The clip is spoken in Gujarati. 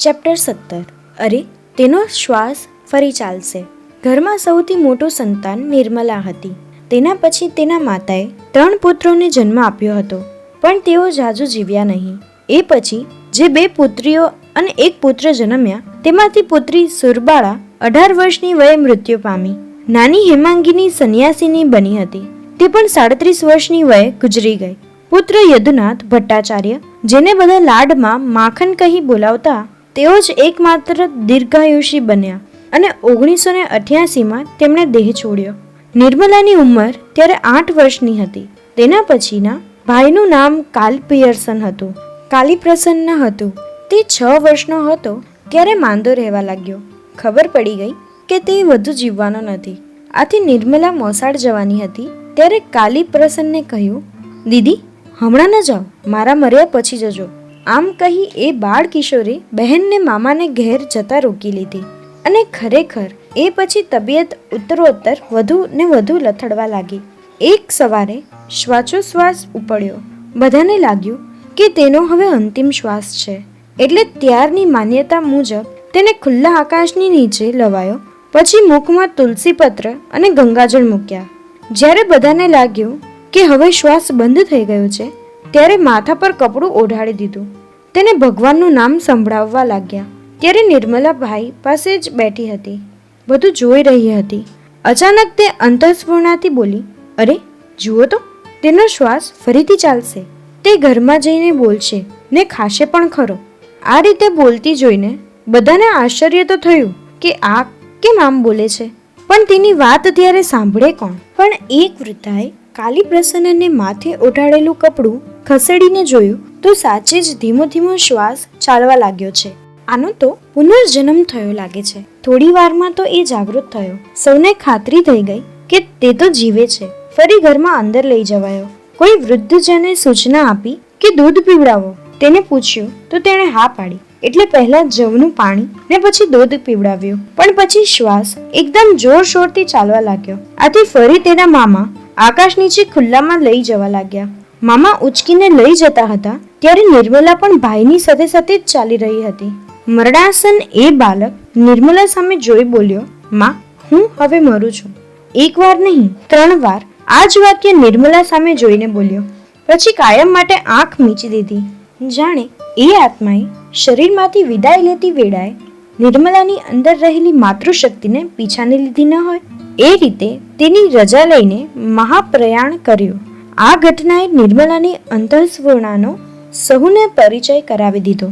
ચેપ્ટર 17 અરે તેનો શ્વાસ ફરી ચાલશે. ઘરમાં સૌથી મોટું સંતાન નિર્મલા હતી. તેના પછી તેના માતાએ 3 પુત્રોને જન્મ આપ્યો હતો, પણ તેઓ જાજુ જીવ્યા નહીં. એ પછી જે 2 પુત્રીઓ અને 1 પુત્ર જન્મ્યા, તેમાંથી પુત્રી સુરબાળા 18 વર્ષની વયે મૃત્યુ પામી. નાની હેમાંગીની સંન્યાસીની બની હતી. તે પણ 37 વર્ષની વયે ગુજરી ગઈ. પુત્ર યદુનાથ ભટ્ટાચાર્ય, જેને બધા લાડમાં માખન કહી બોલાવતા, તેઓ જ એકમાત્ર દીર્ઘાયુષી બન્યા અને 1988માં તેમણે દેહ છોડ્યો. નિર્મલાની ઉંમર ત્યારે 8 વર્ષની હતી. તેના પછીના ભાઈનું નામ કાલપિયર્સન હતું. કાલીપ્રસન્ન હતું. તે 6 વર્ષનો હતો ત્યારે માંદો રહેવા લાગ્યો. ખબર પડી ગઈ કે તે વધુ જીવવાનો નથી. આથી નિર્મલા મોસાળ જવાની હતી ત્યારે કાલીપ્રસન્ને કહ્યું, દીદી હમણાં ન જાઓ, મારા મર્યા પછી જજો. આમ કહી એ બાળ કિશોરે બહેનને મામાને ઘેર જતા રોકી લીધી. અને ખરેખર એ પછી તબિયત ઉત્તરોત્તર વધુ ને વધુ લથડવા લાગી. એક સવારે શ્વાસોશ્વાસ ઉપડ્યો. બધાને લાગ્યું કે તેનો હવે અંતિમ શ્વાસ છે, એટલે ત્યારની માન્યતા મુજબ તેને ખુલ્લા આકાશની નીચે લવાયો. પછી મુખમાં તુલસીપત્ર અને ગંગાજળ મૂક્યા. જ્યારે બધાને લાગ્યું કે હવે શ્વાસ બંધ થઈ ગયો છે, ત્યારે માથા પર કપડું ઓઢાડી દીધું. તેને ભગવાનનું નામ સંભળાવવા લાગ્યા. ત્યારે નિર્મલા ભાઈ પાસે જ બેઠી હતી, બધું જોઈ રહી હતી. અચાનક તે અંતઃસ્ફુરણાથી બોલી, અરે જુઓ તો, તેનો શ્વાસ ફરીથી ચાલશે. તે ઘરમાં જઈને બોલશે ને ખાશે પણ ખરો. આ રીતે બોલતી જોઈને બધાને આશ્ચર્ય તો થયું કે આ કેમ આમ બોલે છે, પણ તેની વાત ત્યારે સાંભળે કોણ? પણ એક વૃદ્ધાએ કાલીપ્રસન્નને માથે ઓઢાડેલું કપડું ખસેડીને જોયું તો સાચે જ ધીમો ધીમો શ્વાસ ચાલવા લાગ્યો છે. આનો તો પુનર્જન્મ થયો લાગે છે. થોડી વારમાં તો એ જાગૃત થયો. સૌને ખાતરી થઈ ગઈ કે તે તો જીવે છે. ફરી ઘરમાં અંદર લઈ જવાયો. કોઈ વૃદ્ધજને સૂચના આપી કે દૂધ પીવડાવો. તેને પૂછ્યું તો તેણે હા પાડી. એટલે પહેલા જવનું પાણી ને પછી દૂધ પીવડાવ્યું. પણ પછી શ્વાસ એકદમ જોરશોરથી ચાલવા લાગ્યો. આથી ફરી તેના મામા આકાશ નીચે ખુલ્લામાં લઈ જવા લાગ્યા. મામા ઉચકીને લઈ જતા હતા ત્યારે નિર્મલા પણ ભાઈની સાથે સાથે જ ચાલી રહી હતી. મરણાસન એ બાલક નિર્મલા સામે જોઈ બોલ્યો, માં, હું હવે મરું છું. 1 વાર નહીં, 3 વાર આ જ વાક્ય નિર્મલા સામે જોઈને બોલ્યો. પછી કાયમ માટે આંખ મીચી દીધી. જાણે એ આત્માએ શરીરમાંથી વિદાય લેતી વેળાએ નિર્મલાની અંદર રહેલી માતૃશક્તિને પીછાને લીધી ન હોય. એ રીતે તેની રજા લઈને મહાપ્રયાણ કર્યું. આ ઘટનાએ નિર્મલાની અંતઃસ્ફુરણાનો સહુને પરિચય કરાવી દીધો.